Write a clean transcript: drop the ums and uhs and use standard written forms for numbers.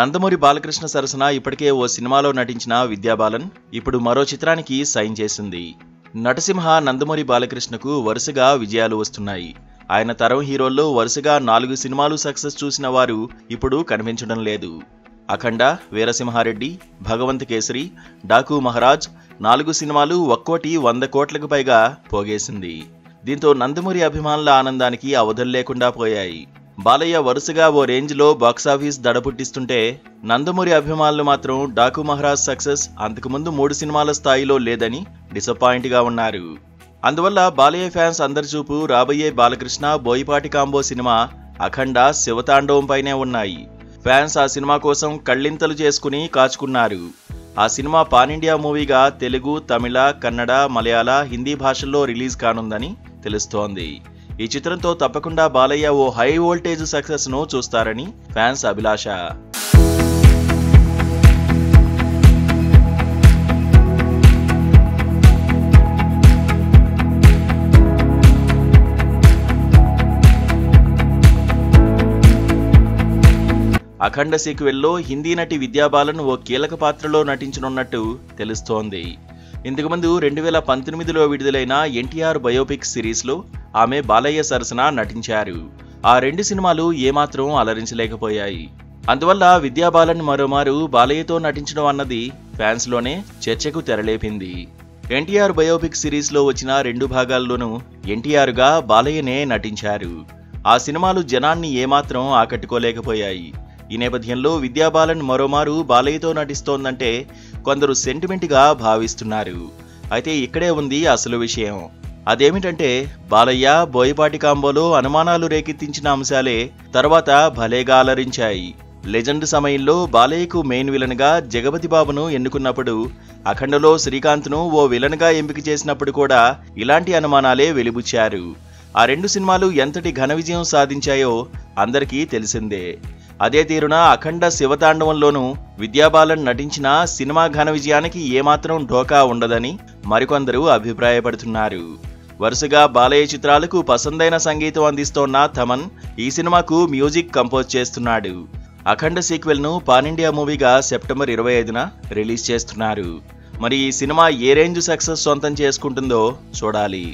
నందమూరి బాలకృష్ణ సరసన ఇప్పటికే ఓ సినిమాలో నటించిన విద్యాబాలన్ ఇప్పుడు మరో చిత్రానికి సైన్ చేసింది. నటసింహ నందమూరి బాలకృష్ణకు వరుసగా విజయాలు వస్తున్నాయి. ఆయన తరం హీరోల్లో వరుసగా 4 సినిమాలు సక్సెస్ చూసిన వారు ఇప్పుడు కనిపించడం లేదు. అఖండ, వీరసింహారెడ్డి, భగవంత్ కేసరి, డాకు మహారాజ్ 4 సినిమాలు ఒక్కోటి 100 కోట్లకు పైగా పోగేసింది. దీంతో నందమూరి అభిమానుల ఆనందానికి అవధులు లేకుండా పోయాయి. బాలయ్య వరుసగా ఓ రేంజ్లో బాక్సాఫీస్ దడపుట్టిస్తుంటే నందమూరి అభిమానులు మాత్రం డాకు మహారాజ్ సక్సెస్ అంతకుముందు 3 సినిమాల స్థాయిలో లేదని డిసప్పాయింట్గా ఉన్నారు. అందువల్ల బాలయ్య ఫ్యాన్స్ అందరి చూపు రాబోయే బాలకృష్ణ బోయపాటి కాంబో సినిమా అఖండ శివతాండవం పైనే ఉన్నాయి. ఫ్యాన్స్ ఆ సినిమా కోసం కళ్ళింతలు చేసుకుని కాచుకున్నారు. ఆ సినిమా పాన్ ఇండియా మూవీగా తెలుగు, తమిళ, కన్నడ, మలయాళ, హిందీ భాషల్లో రిలీజ్ కానుందని తెలుస్తోంది. ఈ చిత్రంతో తప్పకుండా బాలయ్య ఓ హై వోల్టేజ్ సక్సెస్ ను చూస్తారని ఫ్యాన్స్ అభిలాష. అఖండ సీక్వెల్లో హిందీ నటి విద్యాబాలన్ ఓ కీలక పాత్రలో నటించనున్నట్టు తెలుస్తోంది. ఇంతకుముందు 2019లో విడుదలైన ఎన్టీఆర్ బయోపిక్ సిరీస్లో ఆమె బాలయ్య సరసన నటించారు. ఆ 2 సినిమాలు ఏమాత్రం అలరించలేకపోయాయి. అందువల్ల విద్యాబాలన్ మరోమారు బాలయ్యతో నటించడం అన్నది ఫ్యాన్స్లోనే చర్చకు తెరలేపింది. ఎన్టీఆర్ బయోపిక్ సిరీస్లో వచ్చిన 2 భాగాల్లోనూ ఎన్టీఆర్గా బాలయ్యనే నటించారు. ఆ సినిమాలు జనాన్ని ఏమాత్రం ఆకట్టుకోలేకపోయాయి. ఈ నేపథ్యంలో విద్యాబాలన్ మరోమారు బాలయ్యతో నటిస్తోందంటే కొందరు సెంటిమెంట్గా భావిస్తున్నారు. అయితే ఇక్కడే ఉంది అసలు విషయం. అదేమిటంటే బాలయ్య బోయపాటి కాంబోలో అనుమానాలు రేకెత్తించిన అంశాలే తర్వాత భలేగా అలరించాయి. లెజెండ్ సమయంలో బాలయ్యకు మెయిన్ విలన్ గా జగపతి బాబును ఎన్నుకున్నప్పుడు, అఖండలో శ్రీకాంత్ను ఓ విలన్ గా ఎంపిక చేసినప్పుడు కూడా ఇలాంటి అనుమానాలే వెలిబుచ్చారు. ఆ 2 సినిమాలు ఎంతటి ఘన విజయం సాధించాయో అందరికీ తెలిసిందే. అదే తీరున అఖండ శివతాండవంలోనూ విద్యాబాలన్ నటించిన సినిమా ఘన విజయానికి ఏమాత్రం ఢోకా ఉండదని మరికొందరు అభిప్రాయపడుతున్నారు. వరుసగా బాలయ్య చిత్రాలకు పసందైన సంగీతం అందిస్తోన్న థమన్ ఈ సినిమాకు మ్యూజిక్ కంపోజ్ చేస్తున్నాడు. అఖండ సీక్వెల్ ను పాన్ ఇండియా మూవీగా సెప్టెంబర్ 25న రిలీజ్ చేస్తున్నారు. మరి ఈ సినిమా ఏ రేంజ్ సక్సెస్ సొంతం చేసుకుంటుందో చూడాలి.